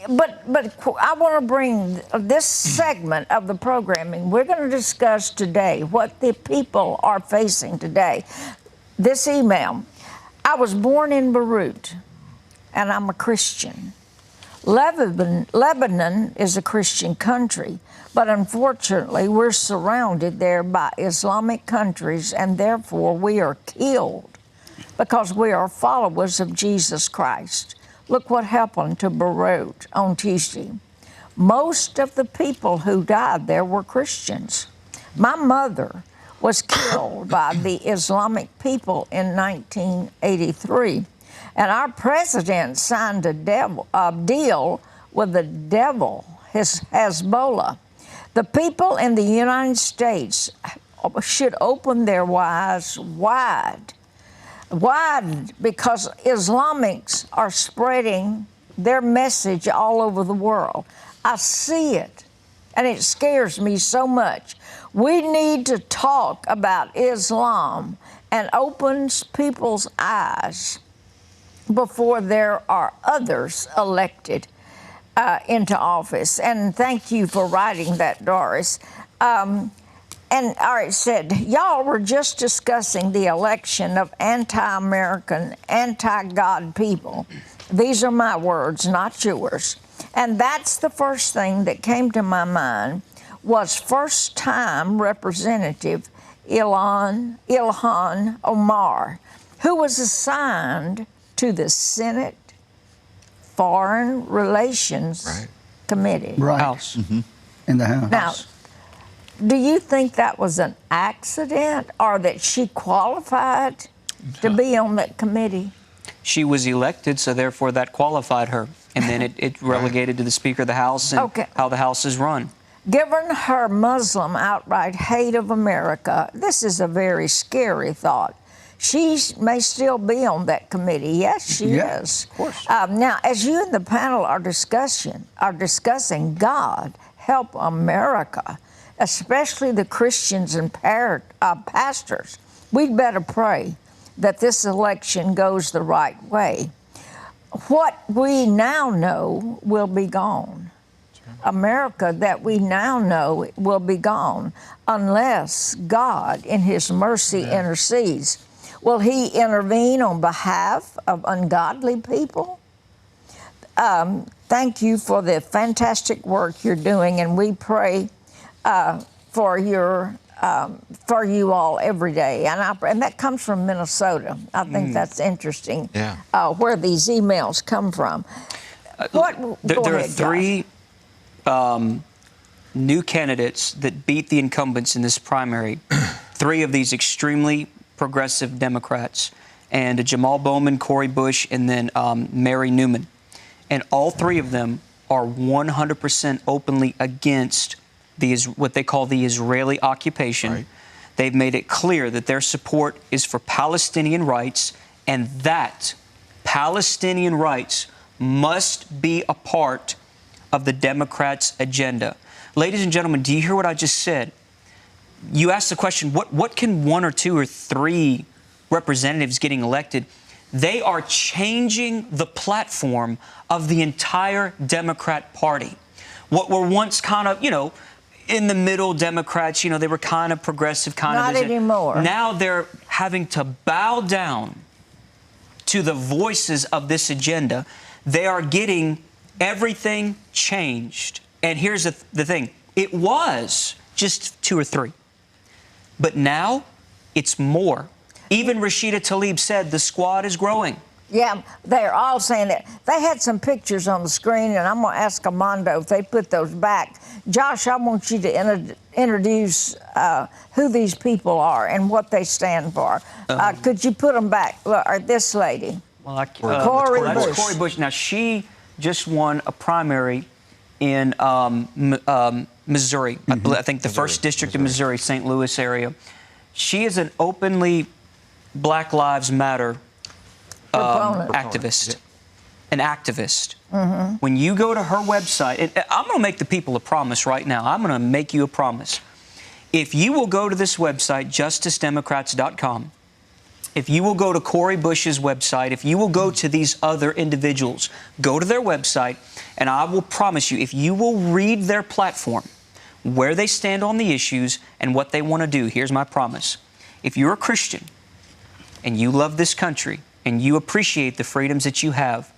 But I want to bring this segment of the programming. We're going to discuss today what the people are facing today. This email. I was born in Beirut, and I'm a Christian. Lebanon is a Christian country, but unfortunately we're surrounded there by Islamic countries, and therefore we are killed because we are followers of Jesus Christ. Look what happened to Beirut on Tuesday. Most of the people who died there were Christians. My mother was killed by the Islamic people in 1983. And our president signed a deal with the devil, Hezbollah. The people in the United States should open their eyes wide, because Islamics are spreading their message all over the world. I see it, and it scares me so much. We need to talk about Islam and open people's eyes before there are others elected into office. And thank you for writing that, Doris. And all right, said, y'all were just discussing the election of anti-American, anti-God people. These are my words, not yours. And that's the first thing that came to my mind was first-time Representative Ilhan Omar, who was assigned to the Senate Foreign Relations Committee. Right. House. In the House. Now, do you think that was an accident or that she qualified to be on that committee? She was elected, so therefore that qualified her. And then it relegated to the Speaker of the House and how the House is run. Given her Muslim outright hate of America, this is a very scary thought. She may still be on that committee. Yes, she is. Of course. Now, as you and the panel are discussing, God help America, especially the Christians and pastors. We'd better pray that this election goes the right way. What we now know will be gone. America that we now know will be gone unless God, in His mercy, intercedes. Will He intervene on behalf of ungodly people? Thank you for the fantastic work you're doing, and we pray for you all every day. And that comes from Minnesota. I think that's interesting. Where these emails come from. There are three new candidates that beat the incumbents in this primary. Three of these extremely progressive Democrats, and Jamal Bowman, Cori Bush, and then Mary Newman. And all three of them are 100% openly against what they call the Israeli occupation. Right. They've made it clear that their support is for Palestinian rights, and that Palestinian rights must be a part of the Democrats' agenda. Ladies and gentlemen, do you hear what I just said? You asked the question, what can one or two or three representatives getting elected? They are changing the platform of the entire Democrat Party. What were once kind of, in the middle Democrats, they were kind of progressive, Not anymore. Now they're having to bow down to the voices of this agenda. They are getting everything changed. And here's the thing. It was just two or three. But now it's more. Even Rashida Tlaib said the squad is growing. Yeah, they're all saying that. They had some pictures on the screen, and I'm going to ask Armando if they put those back. Josh, I want you to introduce who these people are and what they stand for. Could you put them back? Look, this lady. Well, Cori Bush. That's Cori Bush. Now, she just won a primary in Missouri. I think the first district of Missouri, St. Louis area. She is an openly Black Lives Matter activist. An activist. When you go to her website, and I'm going to make the people a promise right now. I'm going to make you a promise. If you will go to this website, justicedemocrats.com, if you will go to Cori Bush's website, if you will go to these other individuals, go to their website, and I will promise you, if you will read their platform, where they stand on the issues and what they want to do, here's my promise. If you're a Christian and you love this country and you appreciate the freedoms that you have,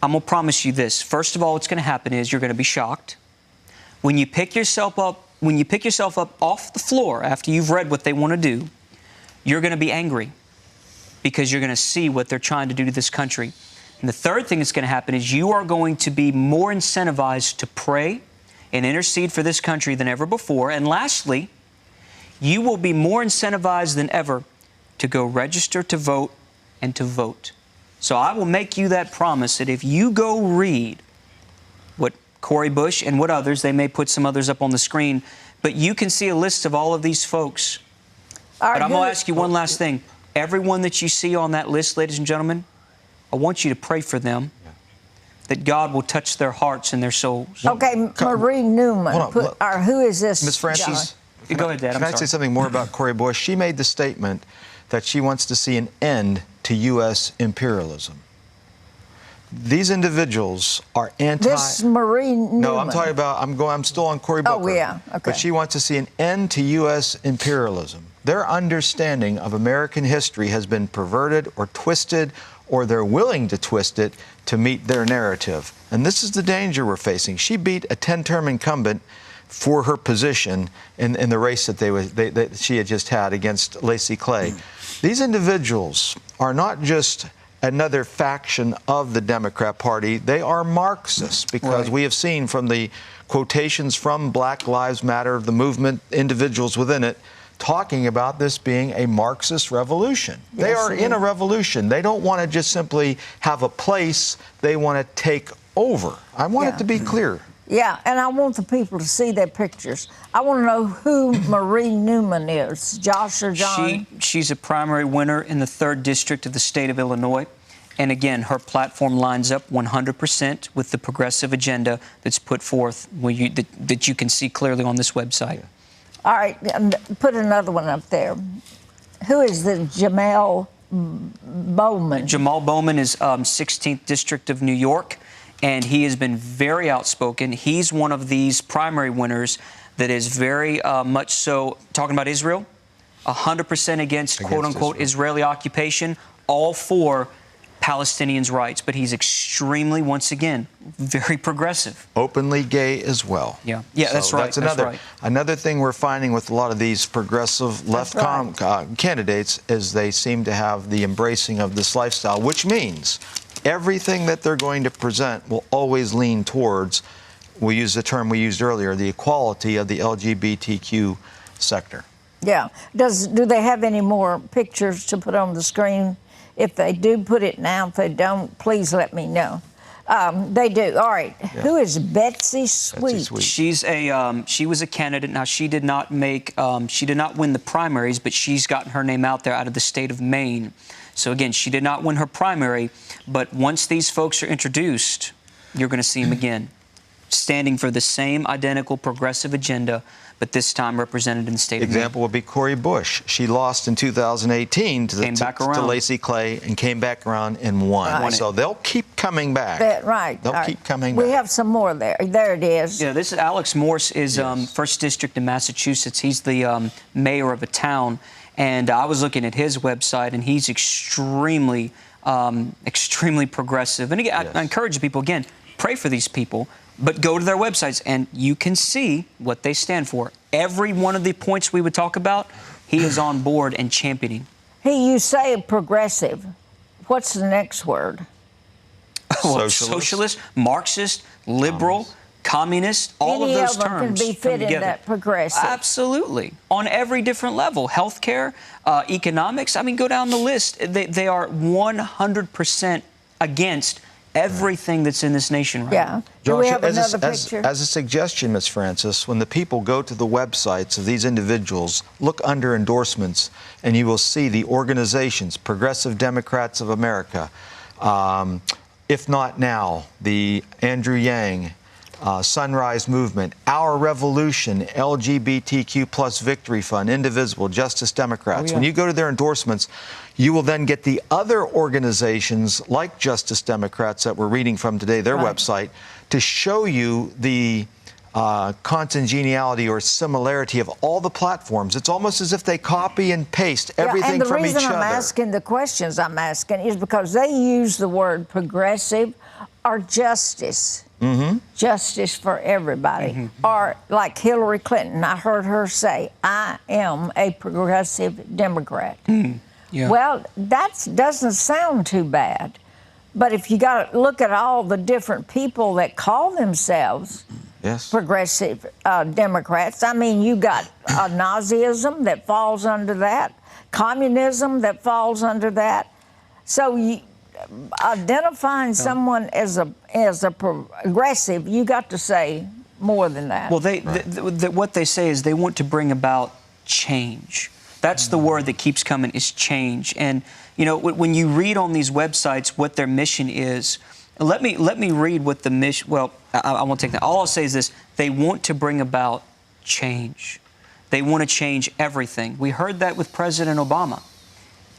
I'm going to promise you this. First of all, what's going to happen is you're going to be shocked. When you pick yourself up off the floor after you've read what they want to do, you're going to be angry because you're going to see what they're trying to do to this country. And the third thing that's going to happen is you are going to be more incentivized to pray and intercede for this country than ever before. And lastly, you will be more incentivized than ever to go register to vote and to vote. So I will make you that promise that if you go read what Cori Bush and what others, they may put some others up on the screen, but you can see a list of all of these folks. But I'm going to ask you one last thing. Everyone that you see on that list, ladies and gentlemen, I want you to pray for them, that God will touch their hearts and their souls. Okay, Marie Newman, who is this? Ms. Francis, go ahead, Dad. Can I say something more about Cori Bush? She made the statement that she wants to see an end to U.S. imperialism. These individuals are anti. This Marie Newman. No, I'm talking about. I'm still on Cory Booker. Oh yeah, okay. But she wants to see an end to U.S. imperialism. Their understanding of American history has been perverted or twisted, or they're willing to twist it to meet their narrative. And this is the danger we're facing. She beat a 10-term incumbent for her position in the race that she had just had against Lacy Clay. These individuals are not just another faction of the Democrat Party. They are Marxists, because we have seen from the quotations from Black Lives Matter, the movement, individuals within it, talking about this being a Marxist revolution. They are in a revolution. They don't want to just simply have a place. They want to take over. I want it to be clear. Yeah, and I want the people to see their pictures. I want to know who Marie Newman is. Josh or John? She's a primary winner in the 3rd District of the state of Illinois. And again, her platform lines up 100% with the progressive agenda that's put forth, that you can see clearly on this website. All right, put another one up there. Who is the Jamal Bowman? Jamal Bowman is 16th District of New York, and he has been very outspoken. He's one of these primary winners that is very much so talking about Israel, 100% against quote-unquote Israeli occupation, all for Palestinians' rights. But he's extremely, once again, very progressive. Openly gay as well. Yeah, that's right. That's another thing we're finding with a lot of these progressive left candidates is they seem to have the embracing of this lifestyle, which means everything that they're going to present will always lean towards, we use the term we used earlier, the equality of the LGBTQ sector. Yeah. Do they have any more pictures to put on the screen? If they do, put it now. If they don't, please let me know. They do. All right. Yeah. Who is Betsy Sweet? She's she was a candidate. Now, she did not win the primaries, but she's gotten her name out there out of the state of Maine. So again, she did not win her primary, but once these folks are introduced, you're going to see them again, standing for the same identical progressive agenda, but this time represented in the state of Maine. Example would be Cori Bush. She lost in 2018 to Lacy Clay and came back around and won. Right. So they'll keep coming back. They'll keep coming back. We have some more there. There it is. Yeah, this is Alex Morse is 1st District in Massachusetts. He's the mayor of a town. And I was looking at his website, and he's extremely progressive. And again, I encourage people, again, pray for these people, but go to their websites, and you can see what they stand for. Every one of the points we would talk about, he is on board and championing. You say progressive. What's the next word? Socialist, Marxist, liberal, communist, all of those terms can be fit in that progressive. Absolutely. On every different level. Healthcare, economics. I mean, go down the list. They are 100% against everything that's in this nation right now. Do we have another picture? As a suggestion, Ms. Francis, when the people go to the websites of these individuals, look under endorsements, and you will see the organizations, Progressive Democrats of America, if not now, the Andrew Yang, Sunrise Movement, Our Revolution, LGBTQ plus Victory Fund, Indivisible, Justice Democrats. When you go to their endorsements, you will then get the other organizations like Justice Democrats that we're reading from today, their website, to show you the congeniality or similarity of all the platforms. It's almost as if they copy and paste everything from each other. And the reason I'm asking the questions I'm asking is because they use the word progressive or justice. Justice for everybody. Or like Hillary Clinton, I heard her say, I am a progressive Democrat. Well, that doesn't sound too bad. But if you got to look at all the different people that call themselves progressive Democrats, I mean, you got Nazism that falls under that, communism that falls under that. So identifying someone as a progressive, you got to say more than that. Well, what they say is they want to bring about change. That's the word that keeps coming, is change. And you know, when you read on these websites what their mission is, let me read what the mission. Well, I won't take that. All I'll say is this: they want to bring about change. They want to change everything. We heard that with President Obama,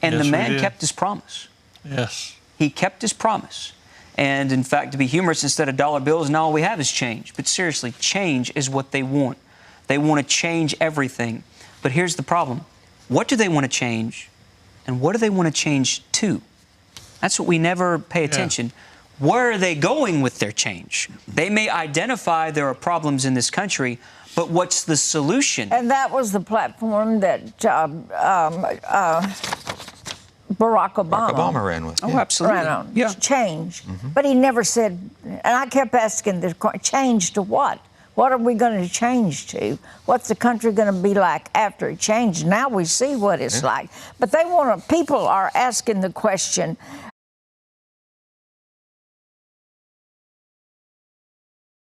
and the man kept his promise. Yes. He kept his promise. And in fact, to be humorous, instead of dollar bills, now all we have is change. But seriously, change is what they want. They want to change everything. But here's the problem. What do they want to change? And what do they want to change to? That's what we never pay attention. Where are they going with their change? They may identify there are problems in this country, but what's the solution? And that was the platform that Barack Obama ran with. Oh, absolutely. Ran on. Change. But he never said, and I kept asking the question, change to what? What are we going to change to? What's the country going to be like after it changed? Now we see what it's like. But people are asking the question,